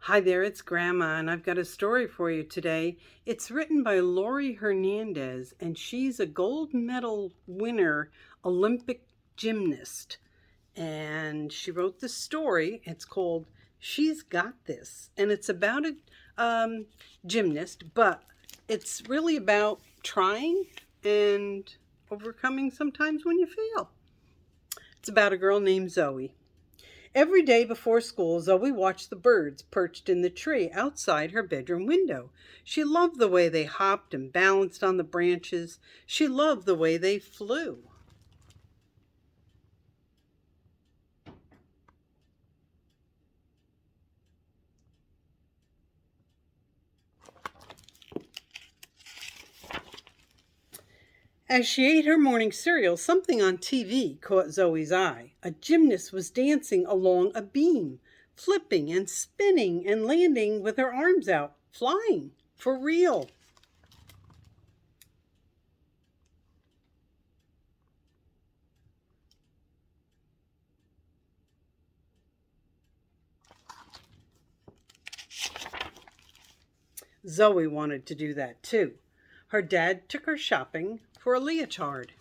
Hi there, it's Grandma, and I've got a story for you today. It's written by Lori Hernandez, and she's a gold medal winner Olympic gymnast. And she wrote this story. It's called She's Got This, and it's about a gymnast, but it's really about trying and overcoming sometimes when you fail. It's about a girl named Zoe. Every day before school, Zoe watched the birds perched in the tree outside her bedroom window. She loved the way they hopped and balanced on the branches. She loved the way they flew. As she ate her morning cereal, something on TV caught Zoe's eye. A gymnast was dancing along a beam, flipping and spinning and landing with her arms out, flying for real. Zoe wanted to do that too. Her dad took her shopping for a leotard.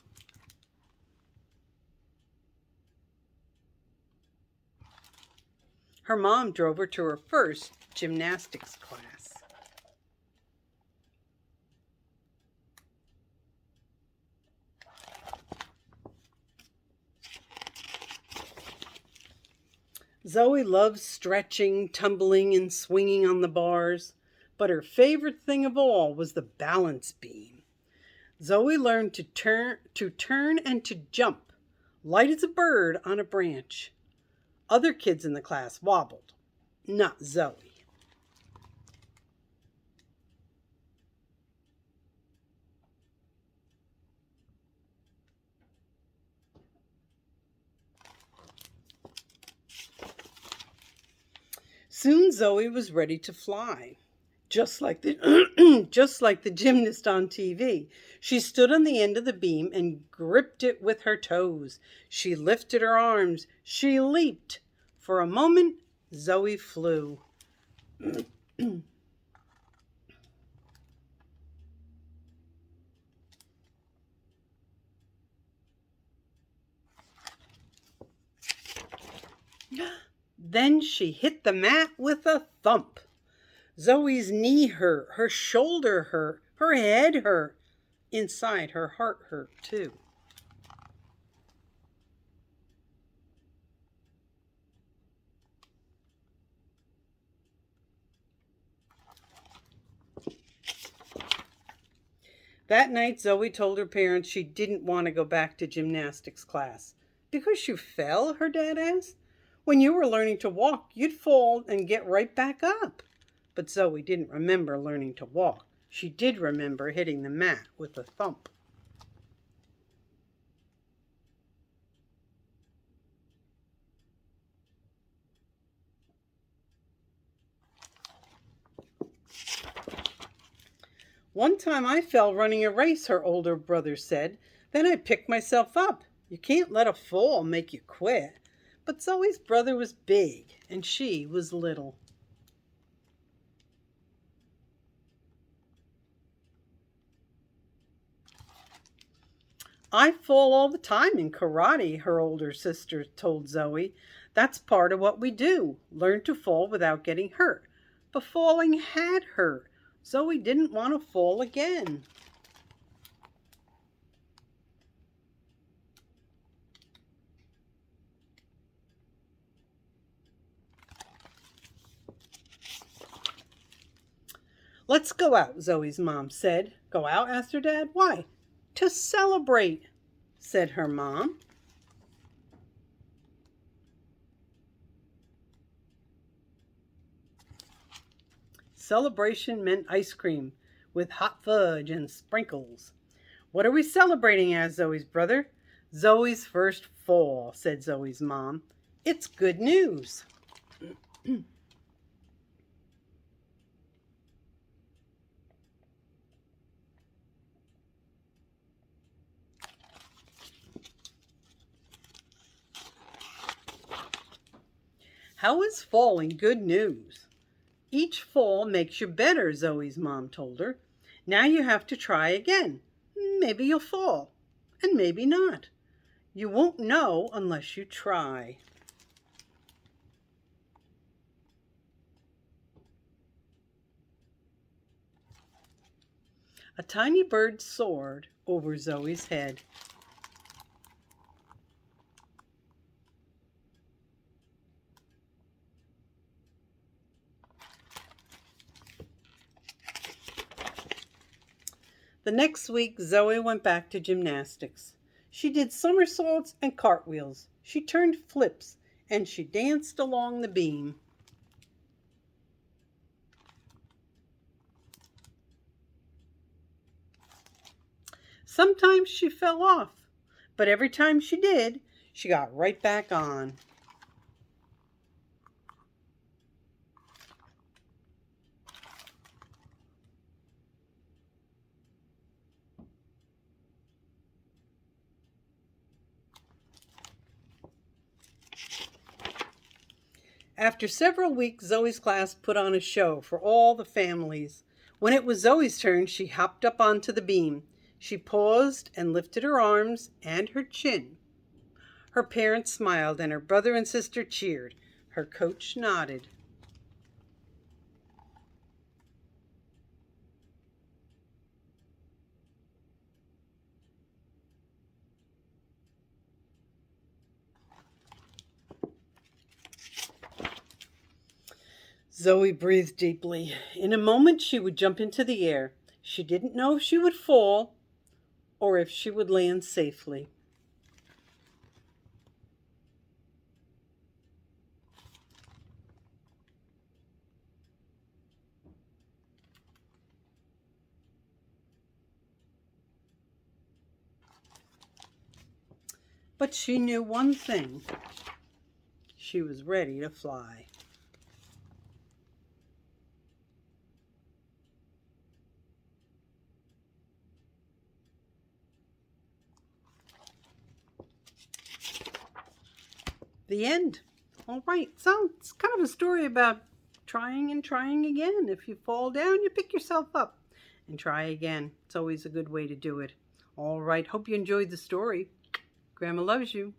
Her mom drove her to her first gymnastics class. Zoe loves stretching, tumbling, and swinging on the bars, but her favorite thing of all was the balance beam. Zoe learned to turn and to jump, light as a bird on a branch. Other kids in the class wobbled, not Zoe. Soon Zoe was ready to fly. Just like the just like the gymnast on TV. She stood on the end of the beam and gripped it with her toes. She lifted her arms. She leaped. For a moment, Zoe flew. Then she hit the mat with a thump. Zoe's knee hurt, her shoulder hurt, her head hurt. Inside, her heart hurt too. That night, Zoe told her parents she didn't want to go back to gymnastics class. Because you fell? Her dad asked. When you were learning to walk, you'd fall and get right back up. But Zoe didn't remember learning to walk. She did remember hitting the mat with a thump. One time I fell running a race, her older brother said. Then I picked myself up. You can't let a fall make you quit. But Zoe's brother was big and she was little. I fall all the time in karate, her older sister told Zoe. That's part of what we do. Learn to fall without getting hurt. But falling had hurt. Zoe didn't want to fall again. Let's go out, Zoe's mom said. Go out? Asked her dad. Why? To celebrate, said her mom. Celebration meant ice cream with hot fudge and sprinkles. What are we celebrating? Asked Zoe's brother. Zoe's first fall, said Zoe's mom. It's good news. How is falling good news? Each fall makes you better, Zoe's mom told her. Now you have to try again. Maybe you'll fall, and maybe not. You won't know unless you try. A tiny bird soared over Zoe's head. The next week, Zoe went back to gymnastics. She did somersaults and cartwheels. She turned flips, and she danced along the beam. Sometimes she fell off, but every time she did, she got right back on. After several weeks, Zoe's class put on a show for all the families. When it was Zoe's turn, she hopped up onto the beam. She paused and lifted her arms and her chin. Her parents smiled and her brother and sister cheered. Her coach nodded. Zoe breathed deeply. In a moment, she would jump into the air. She didn't know if she would fall or if she would land safely. But she knew one thing. She was ready to fly. The end. All right, so it's kind of a story about trying and trying again. If you fall down, you pick yourself up and try again. It's always a good way to do it. All right, hope you enjoyed the story. Grandma loves you.